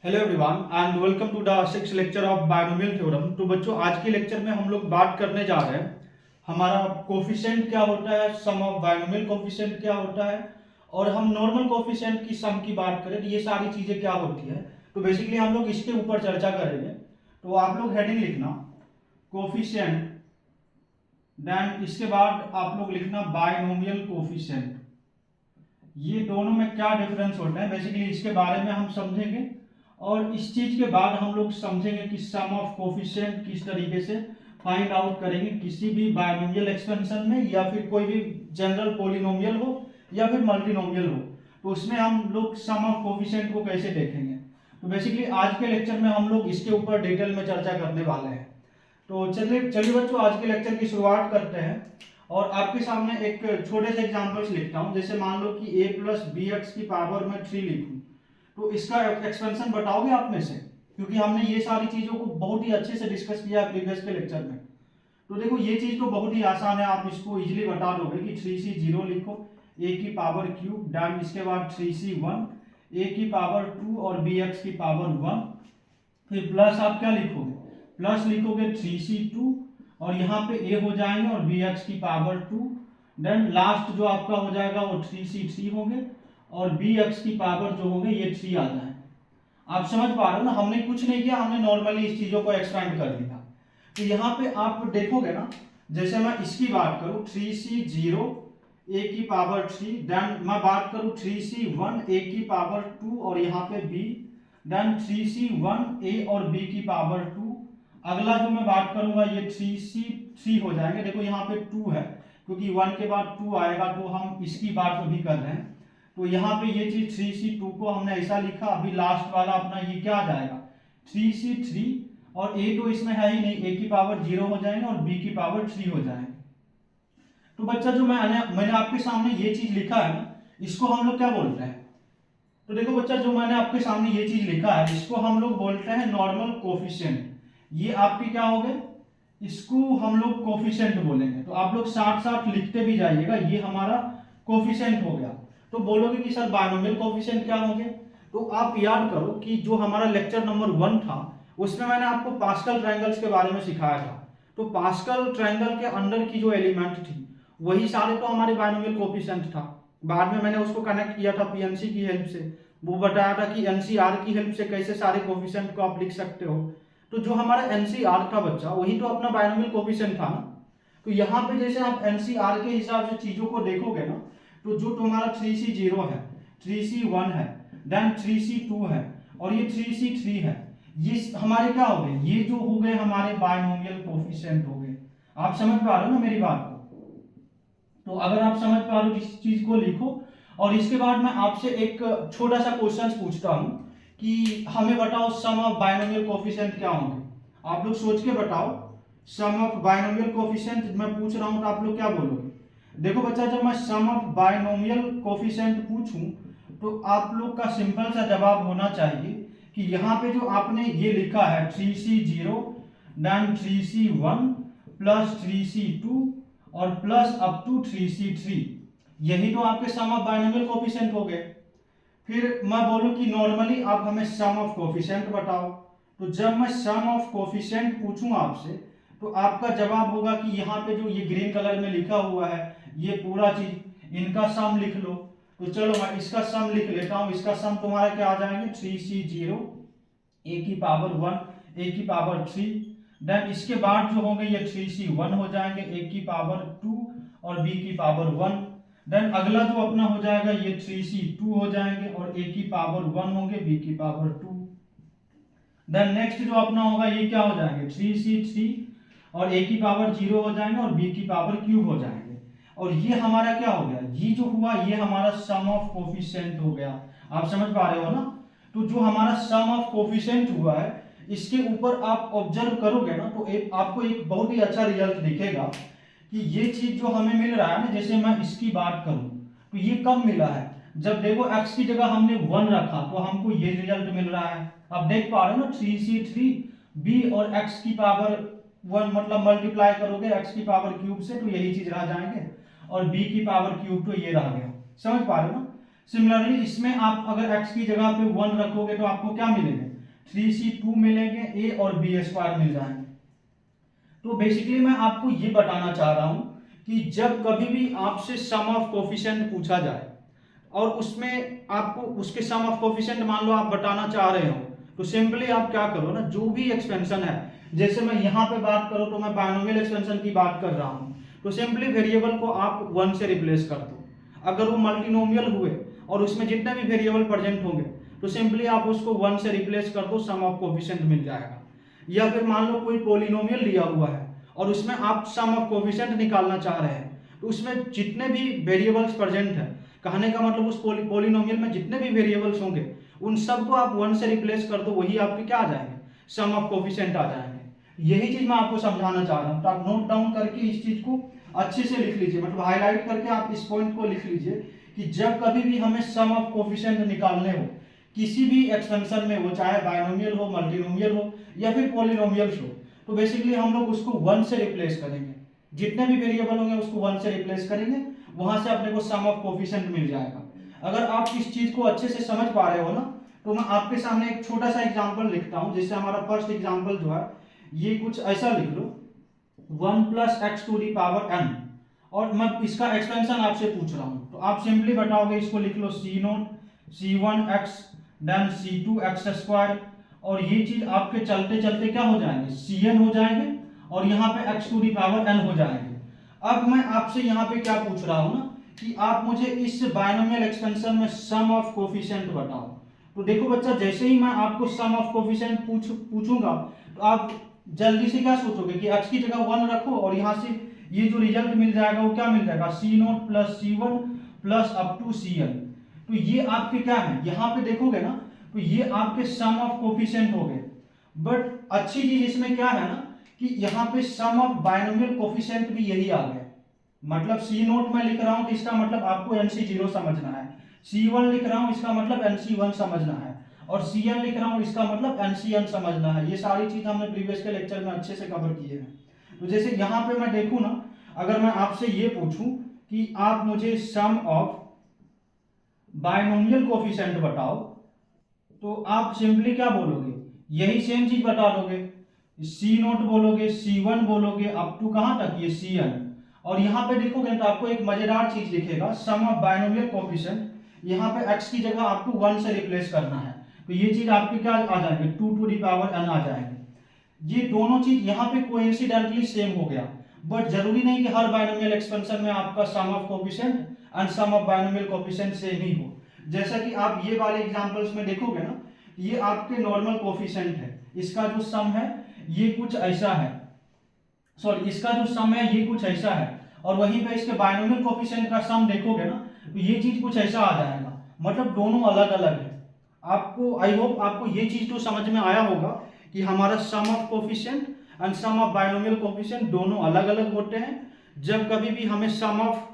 Hello everyone and welcome to the six lecture of binomial theorem. तो बच्चों, आज के लेक्चर में हम लोग बात करने जा रहे हैं हमारा कोफिशिएंट क्या होता है, सम ऑफ बायनोमियल कोफिशिएंट क्या होता है, और हम नॉर्मल कोफिशिएंट की सम की बात करें तो ये सारी चीजें क्या होती है। तो बेसिकली हम लोग इसके ऊपर चर्चा करेंगे। तो आप लोग हेडिंग लिखना कोफिशिएंट, देन इसके बाद आप लोग लिखना बायनोमियल कोफिशिएंट। ये दोनों में क्या डिफरेंस होता है बेसिकली इसके बारे में हम समझेंगे, और इस चीज के बाद हम लोग समझेंगे कि सम ऑफ कोफिशिएंट किस तरीके से फाइंड आउट करेंगे किसी भी बायनोमियल एक्सपेंशन में, या फिर कोई भी जनरल पॉलिनोमियल हो या फिर मल्टीनोमियल हो, तो उसमें हम लोग सम ऑफ कोफिशिएंट को कैसे देखेंगे। तो बेसिकली आज के लेक्चर में हम लोग इसके ऊपर डिटेल में चर्चा करने वाले हैं। तो चलिए बच्चों, आज के लेक्चर की शुरुआत करते हैं। और आपके सामने एक छोटे से एग्जांपल्स लिखता हूं। जैसे मान लो कि a प्लस बी एक्स की पावर में 3 लिखूं, तो इसका एक्सपेंशन बताओगे आप में से, क्योंकि हमने ये सारी चीजों को बहुत ही अच्छे से डिस्कस किया है प्रीवियस के लेक्चर में। तो देखो, ये चीज तो बहुत ही आसान है, आप इसको इजीली बता दोगे कि 3c0 लिखो a की पावर क्यूब, डन। इसके बाद 3c1 a की पावर 2 और bx की पावर 1, फिर प्लस आप क्या लिखोगे, प्लस लिखोगे 3c2 और यहाँ पे a हो जाएंगे और bx की पावर 2, देन लास्ट जो आपका हो जाएगा वो 3c3 होंगे और bx की पावर जो होंगे ये 3 आ जाए। आप समझ पा रहे हो ना, हमने कुछ नहीं किया, हमने नॉर्मली इस चीजों को एक्सपेंड कर दिया। तो यहाँ पे आप देखोगे ना, जैसे मैं इसकी बात करूं 3c0 a की पावर 3, देन मैं बात करूं 3c1 a की पावर 2 और यहाँ पे b, देन 3c1 a और b की पावर 2। अगला जो मैं बात करूंगा ये 3c3 हो जाएंगे। देखो यहाँ पे 2 है, क्योंकि 1 के बाद 2 आएगा, तो हम इसकी बात अभी कर रहे हैं। तो यहाँ पे ये चीज 3c2 को हमने ऐसा लिखा। अभी लास्ट वाला अपना ये क्या आ जाएगा 3c3, और a तो इसमें है ही नहीं, a की पावर 0 हो जाएंगे और b की पावर 3 हो जाएंगे। तो बच्चा, जो मैंने आपके सामने ये चीज लिखा है ना, इसको हम लोग क्या बोलते हैं। तो देखो बच्चा, जो मैंने आपके सामने ये चीज लिखा है इसको हम लोग बोलते हैं नॉर्मल कोफिशिएंट। ये आपके क्या हो गए, इसको हम लोग कोफिशिएंट बोलेंगे। तो आप लोग साथ साथ लिखते भी जाइएगा, ये हमारा कोफिशिएंट हो गया। तो बोलोगे कि सर बायनोमियल कोफिशिएंट क्या होंगे। तो आप याद करो कि जो हमारा लेक्चर नंबर 1 था उसमें मैंने आपको पास्कल ट्रायंगल्स के बारे में सिखाया था। तो पास्कल ट्रायंगल के अंदर की जो एलिमेंट थी वही सारे तो हमारे बायनोमियल कोफिशिएंट था। बाद में मैंने उसको कनेक्ट किया था पीएनसी की हेल्प से, वो बताया था कि एनसीआर की हेल्प से कैसे सारे कोफिशिएंट को आप लिख सकते हो। तो जो हमारा एनसीआर था बच्चा, वही तो अपना बायनोमियल कोफिशिएंट था ना। तो यहाँ पे जैसे आप एनसीआर के हिसाब से चीजों को देखोगे ना, तो जो तुम्हारा 3c0 है, 3c1 है, देन 3c2 है और ये 3c3 है, ये हमारे क्या हो गए, ये जो हो गए हमारे बायनोमियल कोफिशिएंट हो गए। आप समझ पा रहे हो ना मेरी बात को। तो अगर आप समझ पा रहे हो इस चीज को लिखो। और इसके बाद मैं आपसे एक छोटा सा क्वेश्चन पूछता हूं कि हमें बताओ सम ऑफ बायनोमियल कोफिशिएंट क्या होंगे। आप लोग सोच के बताओ, सम ऑफ बायनोमियल कोफिशिएंट मैं पूछ रहा हूं तो आप लोग क्या बोलोगे। देखो बच्चा, जब मैं सम ऑफ बायनोमियल कोफिशिएंट पूछूं तो आप लोग का सिंपल सा जवाब होना चाहिए कि यहाँ पे जो आपने ये लिखा है 3c0 then 3c1 plus 3c2 और प्लस अप टू 3c3, यही तो आपके सम ऑफ बायनोमियल कोफिशिएंट हो गए। फिर मैं बोलूं कि नॉर्मली आप हमें सम ऑफ कोफिशिएंट बताओ। तो जब मैं सम ऑफ कोफिशिएंट पूछूंगा आपसे तो आपका जवाब होगा कि यहाँ पे जो ये ग्रीन कलर में लिखा हुआ है ये पूरा चीज, इनका सम लिख लो। तो चलो मैं इसका सम लिख लेता हूं। इसका सम तुम्हारा क्या आ जाएंगे 3c0 a की पावर 1 a की पावर 3, देन इसके बाद जो होंगे ये 3c1 हो जाएंगे a की पावर 2 और b की पावर 1, देन अगला जो अपना हो जाएगा ये 3c2 हो जाएंगे और a की पावर 1 होंगे b की पावर 2, देन नेक्स्ट जो अपना होगा ये क्या हो जाएंगे 3c3 और a की पावर 0 हो जाएंगे और b की पावर क्यूब हो जाएंगे। और ये हमारा क्या हो गया, ये जो हुआ ये हमारा सम ऑफ कोफिशिएंट हो गया। आप समझ पा रहे हो ना। तो जो हमारा सम ऑफ कोफिशिएंट हुआ है इसके ऊपर आप ऑब्जर्व करोगे ना, तो आपको एक बहुत ही अच्छा रिजल्ट दिखेगा कि ये चीज जो हमें मिल रहा है ना, जैसे मैं इसकी बात करूं तो ये कब मिला है, जब देखो x की जगह हमने 1 रखा तो हमको ये रिजल्ट मिल रहा है। अब देख पा रहे हो ना 3c3 b और x की पावर 1 मतलब मल्टीप्लाई करोगे x की पावर क्यूब से तो यही चीज रह जाएंगे, और b की पावर क्यूब तो ये रह गया। समझ पा रहे हो ना। सिमिलरली इसमें आप अगर x की जगह पे 1 रखोगे तो आपको क्या मिलेंगे, 3c2 मिलेंगे, a और b स्क्वायर मिल जाएंगे। तो बेसिकली मैं आपको ये बताना चाह रहा हूं कि जब कभी भी आपसे सम ऑफ कोफिशिएंट पूछा जाए और उसमें आपको उसके सम ऑफ कोफिशिएंट मान लो आप बताना चाह रहे हो, तो सिंपली आप क्या करो ना, जो भी एक्सपेंशन है, जैसे मैं यहाँ पे बात करूँ तो मैं बायनोमियल एक्सपेंशन की बात कर रहा हूँ, तो सिंपली वेरिएबल को आप 1 से रिप्लेस कर दो। अगर वो मल्टीनोमियल हुए और उसमें जितने भी वेरिएबल प्रेजेंट होंगे तो सिंपली आप उसको 1 से रिप्लेस कर दो, सम ऑफ कोफिशिएंट मिल जाएगा। या फिर मान लो कोई पॉलिनोमियल दिया हुआ है और उसमें आप सम ऑफ कोफिशिएंट निकालना चाह रहे हैं, तो उसमें जितने भी वेरिएबल्स प्रेजेंट है, कहने का मतलब उस पॉलिनोमियल में जितने भी वेरिएबल्स होंगे उन सबको आप 1 से रिप्लेस कर दो, वही आपके क्या आ जाएंगे, सम ऑफ कोफिशिएंट आ जाएंगे। यही चीज मैं आपको समझाना चाह रहा हूं, तो आप नोट डाउन करके इस चीज को अच्छे से लिख लीजिए, मतलब हाईलाइट करके आप इस पॉइंट को लिख लीजिए कि जब कभी भी हमें सम ऑफ कोफिशिएंट निकालने हो किसी भी एक्सपेंशन में, वो चाहे बायनोमियल हो, मल्टीनोमियल हो या फिर पॉलिनोमियल हो, तो बेसिकली हम लोग उसको 1 से रिप्लेस करेंगे, जितने भी वेरिएबल होंगे उसको 1 से रिप्लेस करेंगे, वहां से अपने को सम ऑफ कोफिशिएंट मिल जाएगा। अगर आप इस चीज को अच्छे से समझ पा रहे हो ना, तो मैं आपके सामने एक छोटा सा एग्जांपल लिखता हूं, जिससे हमारा फर्स्ट एग्जांपल जो है ये कुछ ऐसा लिख लो, 1 + x⁴n, और मैं इसका एक्सपेंशन आपसे पूछ रहा हूं, तो आप सिंपली बताओगे, इसको लिख लो c0 c1x देन c2x², और ये चीज आपके चलते चलते क्या हो जाएंगे, cn हो जाएंगे, और यहाँ पे x⁴n हो जाएंगे। अब मैं आपसे यहाँ पे क्या पूछ रहा हूँ ना, कि आप मुझे इस बायनोमियल एक्सपेंशन में सम ऑफ कोफिशिएंट बताओ। तो देखो बच्चा, जैसे ही मैं आपको सम ऑफ कोफिशिएंट पूछूंगा तो आप जल्दी से क्या सोचोगे कि x की जगह 1 रखो, और यहाँ से ये जो रिजल्ट मिल जाएगा वो क्या मिल जाएगा, c0 + c1 + up to cn। तो ये आपके क्या है, यहाँ पे देखोगे ना, तो ये आपके सम ऑफ कोफिशिएंट हो गए। बट अच्छी चीज इसमें क्या है ना, कि यहाँ पे सम ऑफ बायनोमियल कोफिशिएंट भी यही आ गया, मतलब c0 मैं लिख रहा हूं तो इसका मतलब आपको nc0 समझना है, c1 लिख रहा हूं इसका मतलब nc1 समझना है, और cn लिख रहा हूं इसका मतलब ncn समझना है। ये सारी चीज हमने प्रीवियस के लेक्चर में अच्छे से कवर किए हैं। तो जैसे यहाँ पे मैं देखूं ना, अगर मैं आपसे ये पूछूं कि आप मुझे सम ऑफ बायनोमियल कोफिशिएंट बताओ, तो आप सिंपली क्या बोलोगे, यही सेम चीज बता दोगे, c0 बोलोगे, c1 बोलोगे, अप टू कहां तक, ये cn। और यहाँ पे देखोगे तो आपको एक मजेदार चीज दिखेगा, सम ऑफ बायनोमियल कोफिशिएंट, यहाँ पे x की जगह आपको 1 से रिप्लेस करना है, तो ये चीज आपके क्या आ जाएंगे, 2⁴n आ जाएंगे। ये दोनों चीज यहाँ पे कोइंसिडेंटली सेम हो गया, बट जरूरी नहीं कि हर बायनोमियल एक्सपेंशन में आपका sum of coefficient and sum of binomial coefficient same ही हो। जैसा कि आप ये वाले एग्जांपल्स में देखोगे ना, ये आपके नॉर्मल कोफिशिएंट है, इसका जो सम है ये कुछ ऐसा है, सॉरी इसका जो सम है ये कुछ ऐसा है, और वहीं पे इसके बायनोमियल कोफिशिएंट का सम देखोगे ना, तो ये चीज कुछ ऐसा आ जाएगा, मतलब दोनों अलग अलग है। आपको आई होप आपको ये चीज तो समझ में आया होगा कि हमारा sum of coefficient and sum of binomial coefficient दोनों अलग अलग होते हैं। जब कभी भी हमें सम ऑफ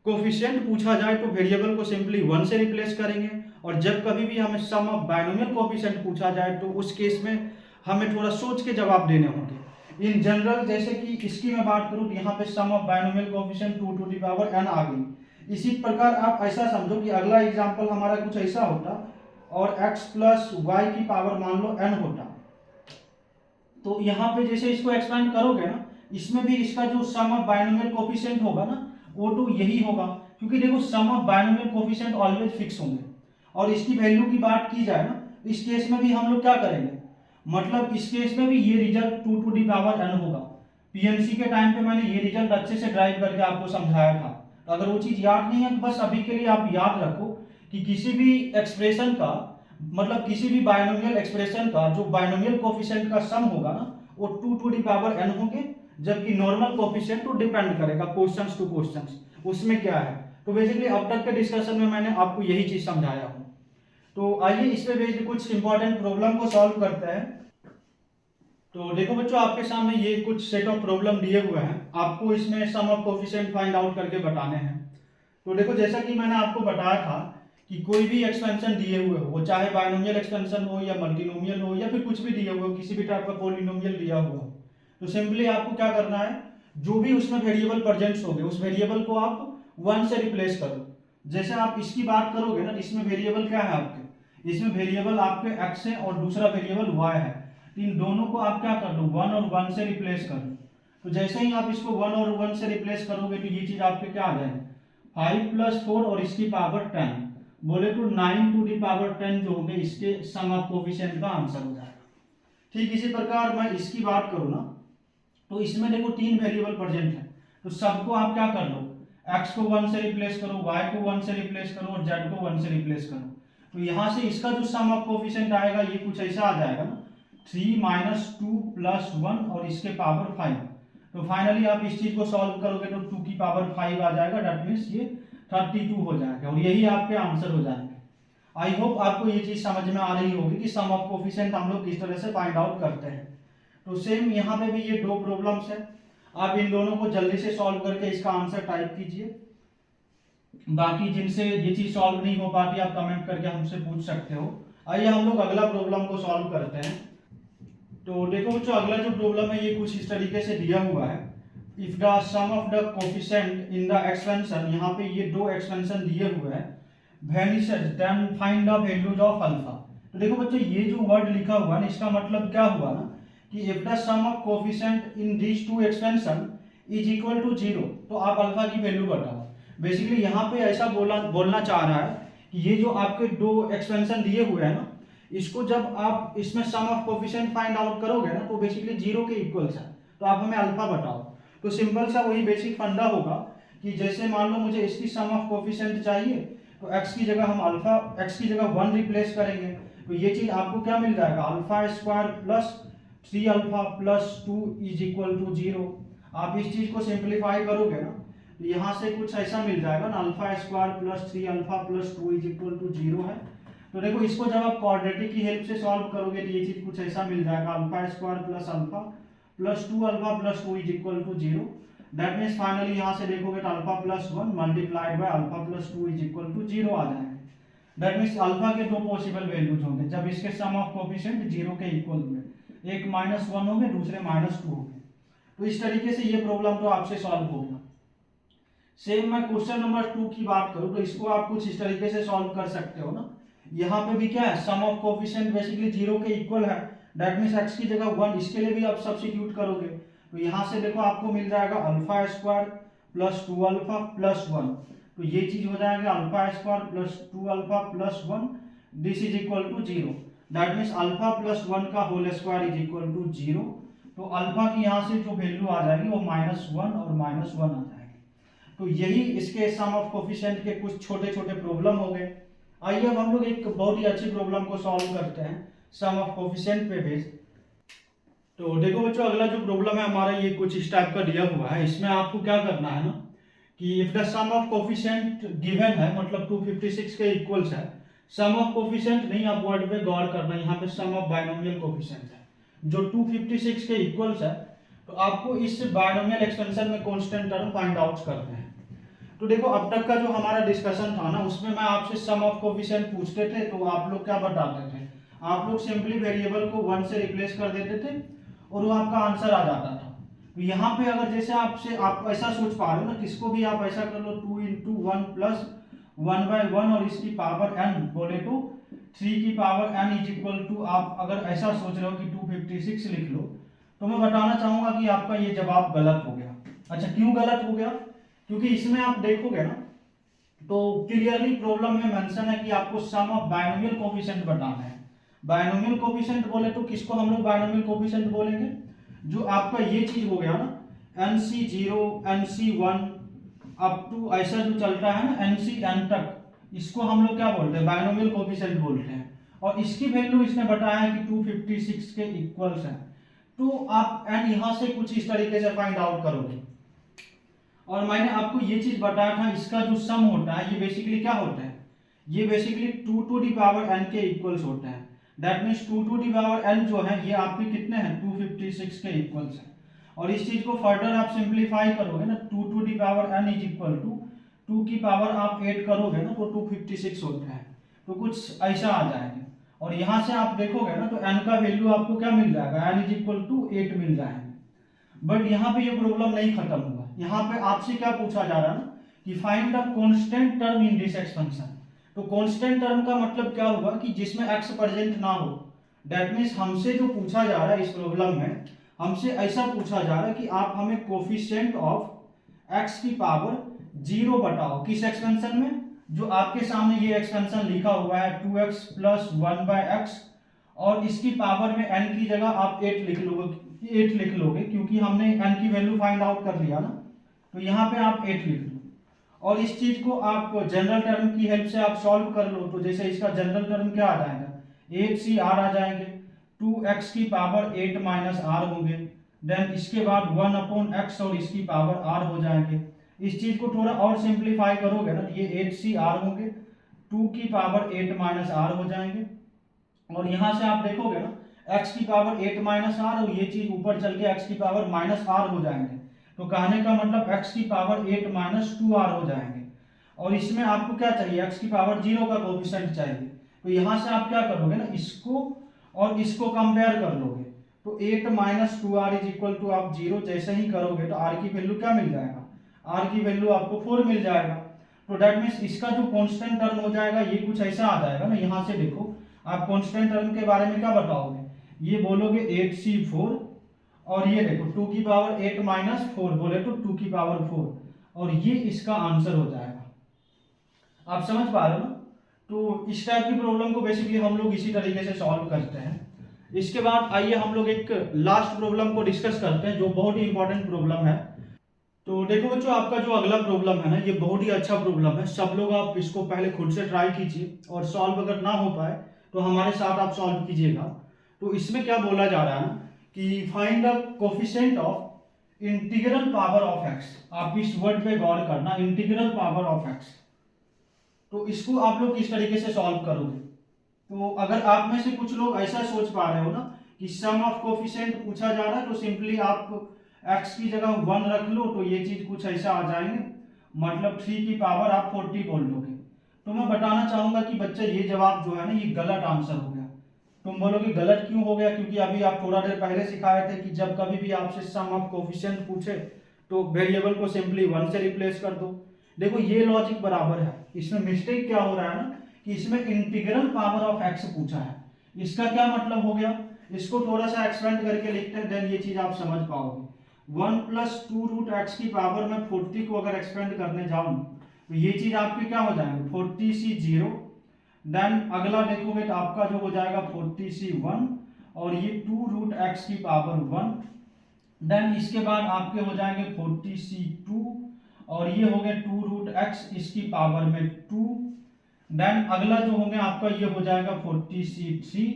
कोफिशिएंट पूछा जाए तो वेरिएबल को सिंपली 1 से रिप्लेस करेंगे, और जब कभी भी हमें सम ऑफ बायनोमियल कोफिशिएंट पूछा जाए तो उस केस में हमें थोड़ा सोच के जवाब देने होंगे। इन जनरल जैसे कि इसकी मैं बात करूं तो यहाँ पे सम ऑफ बायनोमियल कोफिशिएंट 2⁴n आ गई। इसी प्रकार आप ऐसा समझो कि अगला एग्जांपल हमारा कुछ ऐसा होता, और x + y की पावर मान लो n होता, तो यहाँ पे जैसे इसको एक्सपेंड करोगे ना, इसमें भी इसका जो सम ऑफ बायनोमियल कोफिशिएंट होगा ना, वो तो यही होगा, क्योंकि देखो sum of binomial coefficient always fix होंगे, और इसकी वैल्यू की बात की जाए ना, इस केस में भी हम लोग क्या करेंगे, मतलब इस केस में भी ये रिजल्ट 2⁴n होगा। पीएनसी के टाइम पे मैंने ये रिजल्ट अच्छे से ड्राइव करके आपको समझाया था, तो अगर वो चीज याद नहीं है तो बस अभी के लिए आप याद रखो कि किसी भी एक्सप्रेशन का, मतलब किसी भी बायनोमियल एक्सप्रेशन का जो बायनोमियल कोफिशिएंट का सम होगा ना, वो 2⁴n होंगे, जबकि नॉर्मल कोफिशिएंट तो डिपेंड करेगा क्वेश्चंस टू क्वेश्चंस उसमें क्या है। तो बेसिकली अब तक के डिस्कशन में मैंने आपको यही चीज समझाया हूं। तो आइए इस पे बेस्ड कुछ इंपॉर्टेंट प्रॉब्लम को सॉल्व करते हैं। तो देखो बच्चों, आपके सामने ये कुछ सेट ऑफ प्रॉब्लम दिए हुए हैं, आपको इसमें सम ऑफ कोफिशिएंट फाइंड आउट करके बताने हैं। तो देखो, जैसा कि मैंने आपको बताया था कि कोई भी एक्सपेंशन दिए हुए हो, वो चाहे बायनोमियल एक्सपेंशन हो या मल्टीनोमियल हो या फिर कुछ भी दिए हुए हो, किसी भी टाइप का पॉलिनोमियल दिया हुआ हो, तो सिंपली आपको क्या करना है, जो भी उसमें वेरिएबल प्रेजेंट्स होंगे उस वेरिएबल को आप 1 से रिप्लेस करो। जैसे आप इसकी बात करोगे ना, इसमें वेरिएबल क्या है आपके, इसमें वेरिएबल आपके x है और दूसरा वेरिएबल y है। तो इन दोनों को आप क्या कर दो, 1 और 1 से रिप्लेस कर दो। तो जैसे ही आप इसको 1 और 1 से रिप्लेस करोगे तो ये चीज आपके क्या आ जाएगी, 5 + 4 और इसकी पावर 10, बोले तो 9 टू दी पावर 10 जो होंगे इसके सम ऑफ कोफिशिएंट का आंसर हो जाएगा। ठीक इसी प्रकार मैं इसकी बात करूँ ना, तो इसमें देखो 3 वेरिएबल प्रेजेंट है, तो सबको आप क्या कर लो, x को 1 से रिप्लेस करो, y को 1 से रिप्लेस करो और z को 1 से रिप्लेस करो। तो यहाँ से इसका जो सम ऑफ कोफिशिएंट आएगा ये कुछ ऐसा आ जाएगा ना, 3 - 2 + 1 और इसके पावर 5। तो फाइनली आप इस चीज को सॉल्व करोगे तो 2 की पावर 5 आ जाएगा, दैट मीन्स ये 32 हो जाएगा और यही आपके आंसर हो जाएंगे। आई होप आपको ये चीज समझ में आ रही होगी कि सम ऑफ कोफिशिएंट हम लोग किस तरह से फाइंड आउट करते हैं। तो सेम यहाँ पे भी ये 2 प्रॉब्लम्स है, आप इन दोनों को जल्दी से सॉल्व करके इसका आंसर टाइप कीजिए। बाकी जिनसे ये चीज सॉल्व नहीं हो पाती आप कमेंट करके हमसे पूछ सकते हो। आइए हम लोग अगला प्रॉब्लम को सॉल्व करते हैं। तो देखो बच्चों, अगला जो प्रॉब्लम है ये कुछ इस तरीके से दिया हुआ है, if the sum of the coefficient in the expansion, यहाँ पे ये 2 एक्सपेंशन दिए हुए हैं, vanishes then find the values of alpha. तो देखो बच्चों, ये जो वर्ड लिखा हुआ है इसका मतलब क्या हुआ ना कि if the sum of coefficient in these 2 expansion is equal to 0, तो आप अल्फा की वैल्यू बताओ। बेसिकली यहाँ पे ऐसा बोलना चाह रहा है कि ये जो आपके 2 एक्सपेंशन दिए हुए हैं ना, इसको जब आप इसमें सम ऑफ कोफिशिएंट फाइंड आउट करोगे ना तो बेसिकली 0 के इक्वल्स है, तो आप हमें अल्फा बताओ। तो सिंपल सा वही बेसिक फंडा होगा कि जैसे मान लो मुझे इसकी सम ऑफ कोफिशिएंट चाहिए, तो x की जगह हम अल्फा, x की जगह 1 रिप्लेस करेंगे, तो ये चीज आपको क्या मिल जाएगा, अल्फा² + 3α + 2 = 0। आप इस चीज को सिंप्लीफाई करोगे ना तो यहाँ से कुछ ऐसा मिल जाएगा ना, अल्फा² + 3α + 2 = 0 है। तो देखो इसको जब आप क्वाड्रेटिक की हेल्प से सॉल्व करोगे तो ये चीज कुछ ऐसा मिल जाएगा, अल्फा² + α + 2α + 2 = 0। दैट मीन्स फाइनली यहाँ से देखोगे तो अल्फा + 1 मल्टीप्लाइड बाय अल्फा + 2 = 0 आ जाएगा। दैट मीन्स अल्फा के 2 पॉसिबल वैल्यूज होंगे जब इसके सम ऑफ कोफिशिएंट 0 के इक्वल हुए, एक -1 होंगे, दूसरे -2 होंगे। तो इस तरीके से ये प्रॉब्लम तो आपसे सॉल्व हो गया। सेम मैं क्वेश्चन नंबर 2 की बात करूं तो इसको आप कुछ इस तरीके से सॉल्व कर सकते हो ना। यहाँ पे भी क्या है, सम ऑफ कोफिशिएंट बेसिकली 0 के इक्वल है, दैट मीन्स x की जगह 1, इसके लिए भी आप सब्स्टिट्यूट करोगे तो यहाँ से देखो आपको मिल जाएगा अल्फा² + 2α + 1, तो ये चीज हो जाएगा अल्फा² + 2α + 1 दिस = 0। दैट मीन्स अल्फा + 1 का होल स्क्वायर = 0। तो अल्फा की यहाँ से जो वैल्यू आ जाएगी वो -1 और -1 आ जाएगी। तो यही इसके सम ऑफ कोफिशिएंट के कुछ छोटे छोटे प्रॉब्लम हो गए। आइए अब हम लोग एक बहुत ही अच्छी प्रॉब्लम को सॉल्व करते हैं सम ऑफ कोफिशिएंट पे बेस्ड। तो देखो बच्चों, अगला जो प्रॉब्लम है हमारा ये कुछ इस टाइप का दिया हुआ है। इसमें आपको क्या करना है ना कि if the sum of coefficient given है, मतलब 256 के इक्वल्स है, सम ऑफ कोफिशिएंट नहीं, आप वर्ड पे गौर करना, यहाँ पे सम ऑफ बायनोमियल कोफिशिएंट है जो 256 के इक्वल्स है। तो आपको इस बायनोमियल एक्सपेंशन में कांस्टेंट टर्म फाइंड आउट करते हैं। तो देखो अब तक का जो हमारा डिस्कशन था ना उसमें मैं आपसे सम ऑफ कोफिशिएंट पूछते थे तो आप लोग क्या बताते थे, आप लोग सिंपली वेरिएबल को 1 से रिप्लेस कर देते थे और वो आपका आंसर आ जाता था। तो यहाँ पे अगर जैसे आपसे आप ऐसा सोच पा रहे हो ना, किसको भी आप ऐसा कर लो 2 × 1 + 1/1 और इसकी पावर n, बोले तो 3 की पावर n = आप अगर ऐसा सोच रहे हो कि 256 लिख लो, तो मैं बताना चाहूंगा कि आपका ये जवाब गलत हो गया। अच्छा, क्यों गलत हो गया? क्योंकि इसमें आप देखोगे ना तो क्लियरली प्रॉब्लम में मेंशन है कि आपको सम ऑफ बायनोमियल कोफिशिएंट बताना है। बायनोमियल कोफिशिएंट बोले तो किसको हम लोग बायनोमियल कोफिशिएंट बोलेंगे, जो आपका ये चीज हो गया ना NC0 NC1 अप टू ऐसा जो चलता है ना NCN तक, इसको हम लोग क्या बोलते हैं, बायनोमियल कोफिशिएंट बोलते हैं। और इसकी वैल्यू इसने बताया है कि 256 के इक्वल्स है। तो आप n यहां से कुछ इस तरीके से फाइंड आउट करोगे। और मैंने आपको ये चीज बताया था, इसका जो सम होता है ये बेसिकली क्या होता है, ये basically 2 to the power n के इक्वल्स होता है। That means 2 to the power n जो है ये आपके कितने हैं, 256 के इक्वल्स है। और इस चीज को फर्दर आप सिंप्लीफाई करोगे ना, 2 टू दी पावर n = 2 की पावर आप 8 करोगे ना तो 256 होता है। तो कुछ ऐसा आ जाएगा। और यहां से आप देखोगे ना तो n का वैल्यू आपको क्या मिल जाएगा, n = 8 मिल जाएगा। बट यहाँ पे ये प्रॉब्लम नहीं खत्म हुआ। यहाँ पे आपसे क्या पूछा जा रहा है ना कि find the constant term in this expansion. तो कांस्टेंट टर्म का मतलब क्या होगा कि जिसमें x प्रेजेंट ना हो। दैट मीन्स हमसे जो पूछा जा रहा है इस प्रॉब्लम में, हमसे ऐसा पूछा जा रहा है कि आप हमें कोफिशिएंट ऑफ x की पावर 0 बताओ। किस एक्सपेंशन में? जो आपके सामने ये एक्सपेंशन लिखा हुआ है 2x प्लस 1/x, और इसकी पावर में n की जगह आप 8 लिख लोगे क्योंकि हमने n की वैल्यू फाइंड आउट कर लिया ना, तो यहाँ पे आप 8 लिख लो। और इस चीज को आप जनरल टर्म की हेल्प से आप सॉल्व कर लो। तो जैसे इसका जनरल टर्म क्या आ जाएगा, 8c r आ जाएंगे, 2x की पावर 8 माइनस r होंगे, देन इसके बाद 1/x और इसकी पावर r हो जाएंगे। इस चीज को थोड़ा और सिंप्लीफाई करोगे ना, ये 8c r होंगे, 2 की पावर 8 माइनस r हो जाएंगे, और यहां से आप देखोगे ना x की पावर 8 माइनस r, और ये चीज ऊपर चल के x की पावर माइनस r हो जाएंगे। तो कहने का मतलब x की पावर 8 माइनस 2r हो जाएंगे। और इसमें आपको क्या चाहिए, x की पावर 0 का कोफिशिएंट चाहिए। तो यहां से आप क्या करोगे ना, इसको और इसको कंपेयर कर लोगे। तो 8 minus 2r is equal to आप 0 जैसे ही करोगे तो r की वैल्यू क्या मिल जाएगा, r की वैल्यू आपको 4 मिल जाएगा। तो दैट मीन्स इसका जो कांस्टेंट टर्म हो जाएगा ये कुछ ऐसा आ जाएगा ना। यहाँ से देखो आप कांस्टेंट टर्म के बारे में क्या बताओगे, ये बोलोगे 8c4, और ये देखो 2 की पावर 8 माइनस 4 बोले तो 2 की पावर 4, और ये इसका आंसर हो जाएगा। आप समझ पा रहे हो ना। तो इस टाइप की प्रॉब्लम को बेसिकली हम लोग इसी तरीके से सॉल्व करते हैं। इसके बाद आइए हम लोग एक लास्ट प्रॉब्लम को डिस्कस करते हैं जो बहुत ही इंपॉर्टेंट प्रॉब्लम है। तो देखो बच्चों, आपका जो अगला प्रॉब्लम है ना, ये बहुत ही अच्छा प्रॉब्लम है। सब लोग आप इसको पहले खुद से ट्राई कीजिए, और सॉल्व अगर ना हो पाए तो हमारे साथ आप सॉल्व कीजिएगा। तो इसमें क्या बोला जा रहा है ना कि find the coefficient of integral power of x। आप इस वर्ड पे गौर करना, इंटीग्रल पावर ऑफ x। तो इसको आप लोग किस तरीके से सॉल्व करोगे। तो अगर आप में से कुछ लोग ऐसा सोच पा रहे हो ना कि सम ऑफ कोफिशिएंट पूछा जा रहा है, तो सिंपली आप x की जगह 1 रख लो, तो ये चीज कुछ ऐसा आ जाएंगे, मतलब 3 की पावर आप 40 बोल लोगे। तो मैं बताना चाहूंगा कि बच्चे ये जवाब जो है ना, ये गलत आंसर हो गया। तुम बोलोगे गलत क्यों हो गया, क्योंकि अभी आप थोड़ा देर पहले सिखाए थे कि जब कभी भी आपसे सम ऑफ कोफिशिएंट पूछे तो वेरिएबल को सिंपली 1 से रिप्लेस कर दो। देखो ये लॉजिक बराबर है। इसमें मिस्टेक क्या हो रहा है ना कि इसमें इंटीग्रल पावर ऑफ x पूछा है। इसका क्या मतलब हो गया, इसको थोड़ा सा एक्सपेंड करके लिखते हैं, देन ये चीज आप समझ पाओगे। 1 प्लस 2 रूट एक्स की पावर में 40 को अगर एक्सपेंड करने जाऊं तो ये चीज आपकी क्या हो जाएंगे, 40c 0, देन अगला देखोगे तो आपका जो हो जाएगा 40c 1, और ये 2 रूट एक्स की पावर 1, देन इसके बाद आपके हो जाएंगे 40c 2, और ये हो गए 2 रूट एक्स इसकी पावर में 2, देन अगला जो होंगे आपका ये हो जाएगा 40c 3,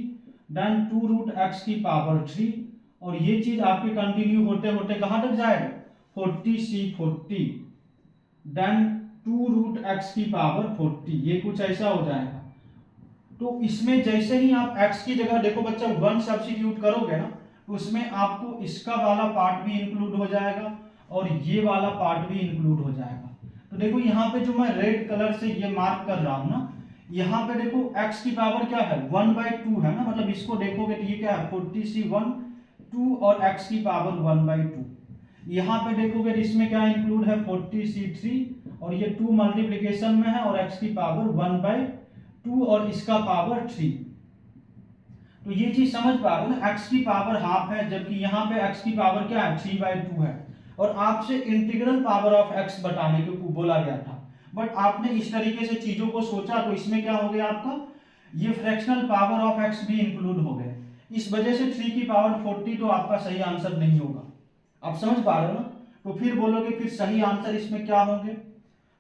देन 2 रूट एक्स की पावर 3, और ये चीज आपके कंटिन्यू होते होते कहां तक जाएगा 40c 40, देन 2 रूट एक्स की पावर 40, ये कुछ ऐसा हो जाएगा। तो इसमें जैसे ही आप x की जगह देखो बच्चा 1 सब्स्टिट्यूट करोगे ना, तो उसमें आपको इसका वाला पार्ट भी इंक्लूड हो जाएगा और ये वाला पार्ट भी इंक्लूड हो जाएगा। तो देखो यहाँ पे जो मैं रेड कलर से ये मार्क कर रहा हूं ना, यहाँ पे देखो x की पावर क्या है 1/2 है ना, मतलब इसको देखोगे तो ये क्या है 40c 1 2 और x की पावर 1/2। यहाँ पे देखोगे तो इसमें क्या इंक्लूड है 40c 3, और ये 2 मल्टीप्लीकेशन में है, और x की पावर 1/2 और इसका पावर 3। तो ये चीज समझ पा रहे हो ना, x की पावर हाफ है, जबकि यहाँ पे x की पावर क्या है 3/2 है, और आपसे इंटीग्रल पावर ऑफ x बताने को बोला गया था। बट आपने इस तरीके से चीजों को सोचा, तो इसमें क्या हो गया आपका ये फ्रैक्शनल पावर ऑफ x भी इंक्लूड हो गए। इस वजह से 3 की पावर 40 तो आपका सही आंसर नहीं होगा। आप समझ पा रहे हो ना। तो फिर बोलोगे फिर सही आंसर इसमें क्या होंगे,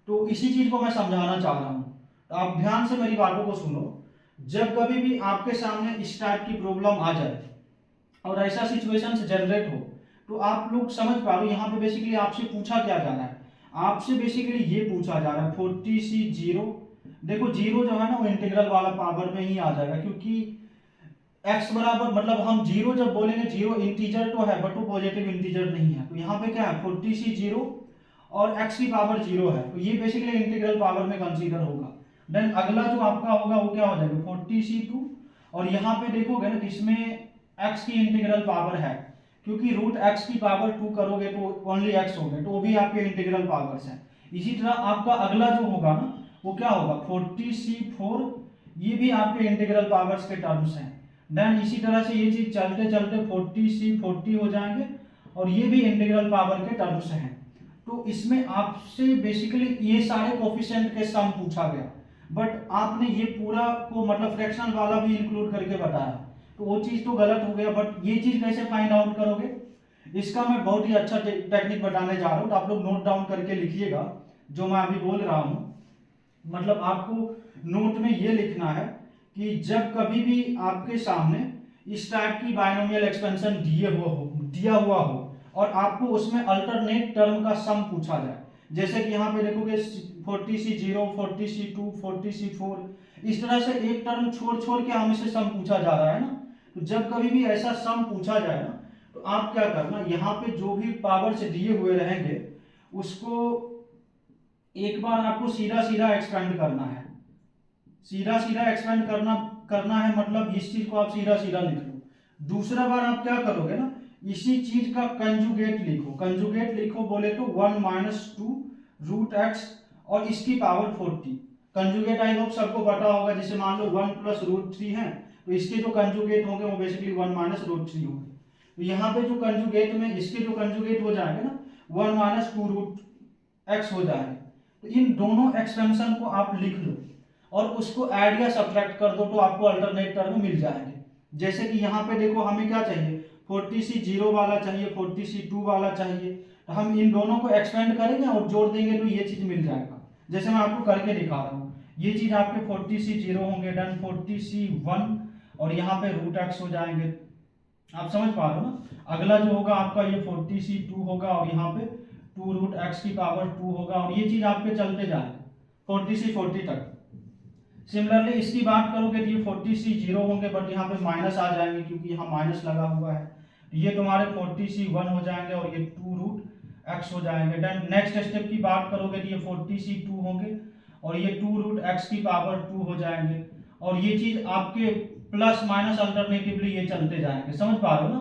तो इसी चीज को मैं समझाना चाह रहा हूं। तो आप ध्यान से मेरी बातों को सुनो। जब कभी भी आपके सामने इस टाइप की प्रॉब्लम आ जाए और ऐसा सिचुएशन जनरेट हो, तो आप लोग समझ पा रहे हो यहाँ पे बेसिकली आपसे पूछा क्या जा रहा है। आपसे बेसिकली ये पूछा जा रहा है 40c 0। देखो 0 जो है ना वो इंटीग्रल वाला पावर में ही आ जाएगा, क्योंकि x बराबर मतलब हम 0 जब बोलेंगे 0 इंटीजर तो है बट वो पॉजिटिव इंटीजर नहीं है। तो यहाँ पे क्या है 40c 0 और x की पावर 0 है, तो ये बेसिकली इंटीग्रल पावर में कंसीडर होगा। देन अगला जो आपका होगा वो क्या हो जाएगा 40c 2, और यहाँ पे देखोगे ना इसमें x की इंटीग्रल पावर है, क्योंकि रूट x की पावर 2 करोगे तो ओनली x हो गए, तो वो भी आपके इंटीग्रल पावर्स हैं। इसी तरह आपका अगला जो होगा ना वो क्या होगा 40c4, ये भी आपके इंटीग्रल पावर्स के टर्म्स हैं। देन इसी तरह से ये चीज चलते चलते 40c40 हो जाएंगे और ये भी इंटीग्रल पावर के टर्म्स हैं। तो इसमें आपसे बेसिकली ये सारे कोफिशिएंट के सम पूछा गया, बट आपने ये पूरा को मतलब फ्रैक्शनल वाला भी इंक्लूड करके बताया, तो वो चीज तो गलत हो गया। बट ये चीज कैसे फाइंड आउट करोगे, इसका मैं बहुत ही अच्छा टेक्निक बताने जा रहा हूँ, तो आप लोग नोट डाउन करके लिखिएगा जो मैं अभी बोल रहा हूँ। मतलब आपको नोट में ये लिखना है कि जब कभी भी आपके सामने इस टाइप की बायनोमियल एक्सपेंशन दिया हुआ हो और आपको उसमें अल्टरनेट टर्म का सम पूछा जाए, जैसे कि यहाँ पे देखोगे 40c0, 40c2, 40c4, इस तरह से एक टर्म छोड़ छोड़ के हमें से सम पूछा जा रहा है ना। तो जब कभी भी ऐसा सम पूछा जाए ना, तो आप क्या करना, यहाँ पे जो भी पावर से दिए हुए रहेंगे उसको एक बार आपको सीधा सीधा एक्सपेंड करना है। सीधा सीधा एक्सपेंड करना है मतलब इस चीज को आप सीधा सीधा लिख लो। दूसरा बार आप क्या करोगे ना, इसी चीज का कंजुगेट लिखो। कंजुगेट लिखो बोले तो 1 - 2 √x और इसकी पावर 40। कंजुगेट आई होप सबको पता होगा, जैसे मान लो 1 + √3 है, तो इसके जो कंजुगेट होंगे वो बेसिकली 1 - √3 होंगे। तो यहाँ पे जो कंजुगेट में इसके जो कंजुगेट हो जाएंगे ना 1 - 2 √x हो जाएंगे। तो इन दोनों एक्सपेंशन को आप लिख लो और उसको ऐड या सब्ट्रैक्ट कर दो, तो आपको अल्टरनेट टर्म मिल जाएंगे। जैसे कि यहाँ पे देखो हमें क्या चाहिए, 40c0 वाला चाहिए, 40c2 वाला चाहिए, तो हम इन दोनों को एक्सपेंड करेंगे और जोड़ देंगे तो ये चीज मिल जाएगा। जैसे मैं आपको करके दिखा रहा हूँ, ये चीज आपके 40c0 होंगे, देन 40c1 और यहाँ पे √x हो जाएंगे। आप समझ पा रहे हो ना। अगला जो होगा आपका ये 40c2 होगा और यहाँ पे 2 √x की पावर 2 होगा और ये चीज आपके चलते जाएंगे 40c40 तक। सिमिलरली इसकी बात करोगे तो ये 40c0 होंगे, बट यहाँ पे माइनस आ जाएंगे क्योंकि यहाँ माइनस लगा हुआ है। ये तुम्हारे 40c1 हो जाएंगे और ये 2 √x हो जाएंगे। देन नेक्स्ट स्टेप की बात करोगे तो ये 40c2 होंगे और ये 2 √x की पावर 2 हो जाएंगे और ये चीज आपके प्लस माइनस अल्टरनेटिवली ये चलते जाएंगे। समझ पा रहे हो ना।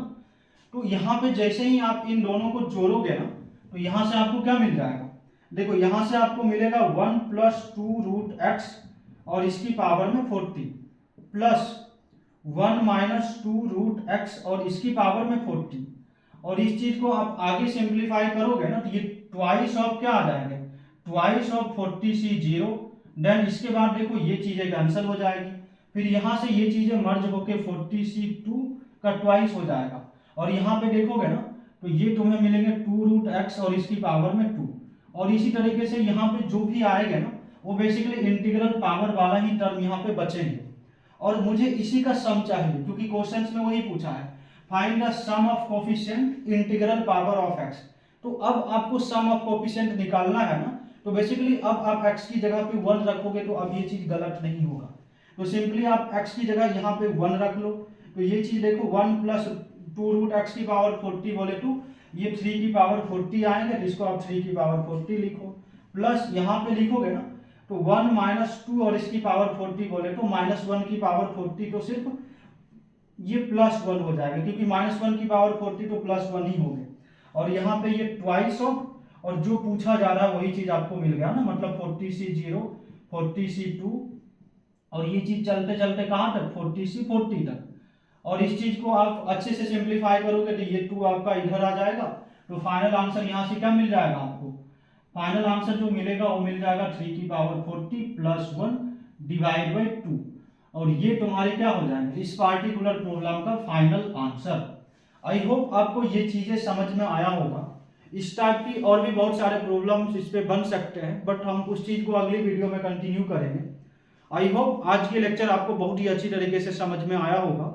तो यहाँ पे जैसे ही आप इन दोनों को जोड़ोगे ना, तो यहाँ से आपको क्या मिल जाएगा, देखो यहाँ से आपको मिलेगा 1 + 2 √x और इसकी पावर में 40 प्लस 1 - 2 √x और इसकी पावर में 40। और इस चीज को आप आगे सिंप्लीफाई करोगे ना, तो ये ट्वाइस ऑफ क्या आ जाएंगे, ट्वाइस ऑफ 40c0। देन इसके बाद देखो ये चीजें कैंसिल हो जाएगी, फिर यहाँ से ये चीजें मर्ज होके 40c2 का ट्वाइस हो जाएगा और यहाँ पे देखोगे ना तो ये तुम्हें मिलेंगे 2 √x और इसकी पावर में 2। और इसी तरीके से यहाँ पे जो भी आएगा ना वो बेसिकली इंटीग्रल पावर वाला ही टर्म यहाँ पे बचेंगे। और मुझे इसी का सम चाहिए क्योंकि क्वेश्चंस में वही पूछा है, find the sum of coefficient integral power of x। तो अब आपको सम ऑफ कोफिशिएंट निकालना है ना, तो बेसिकली अब आप x की जगह पे 1 रखोगे तो अब ये चीज गलत नहीं होगा। तो सिंपली आप x की जगह यहाँ पे 1 रख लो, तो ये चीज देखो 1 + 2 √x की पावर 40 बोले तो ये 3 की पावर 40 आएंगे, तो इसको आप 3 की पावर 40 लिखो, प्लस यहाँ पे लिखोगे ना तो 1 - 2 और इसकी पावर 40 बोले तो -1 की पावर 40, तो सिर्फ ये +1 हो जाएगा क्योंकि -1 की पावर 40 तो +1 ही हो गए। और यहाँ पे ये ट्वाइस ऑफ और जो पूछा जा रहा है वही चीज आपको मिल गया ना, मतलब 40c0, 40c2 और ये चीज चलते चलते कहाँ तक 40c40 तक। और इस चीज को आप अच्छे से सिंप्लीफाई करोगे तो ये 2 आपका इधर आ जाएगा, तो फाइनल आंसर यहाँ से क्या मिल जाएगा आपको, फाइनल आंसर जो मिलेगा वो मिल जाएगा 3 की पावर 40 + 1 / 2 और ये तुम्हारे क्या हो जाएंगे इस पार्टिकुलर प्रॉब्लम का फाइनल आंसर। आई होप आपको ये चीजें समझ में आया होगा। इस टाइप की और भी बहुत सारे प्रॉब्लम्स इस पे बन सकते हैं, बट हम उस चीज को अगली वीडियो में कंटिन्यू करेंगे। आई होप आज के लेक्चर आपको बहुत ही अच्छी तरीके से समझ में आया होगा।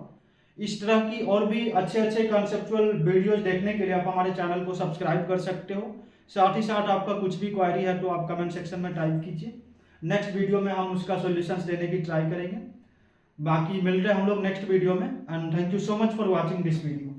इस तरह की और भी अच्छे अच्छे कंसेप्चुअल वीडियोस देखने के लिए आप हमारे चैनल को सब्सक्राइब कर सकते हो। साथ ही साथ आपका कुछ भी क्वेरी है तो आप कमेंट सेक्शन में टाइप कीजिए, नेक्स्ट वीडियो में हम उसका सॉल्यूशंस देने की ट्राई करेंगे। बाकी मिलते हैं हम लोग नेक्स्ट वीडियो में, and thank you so much for watching this video.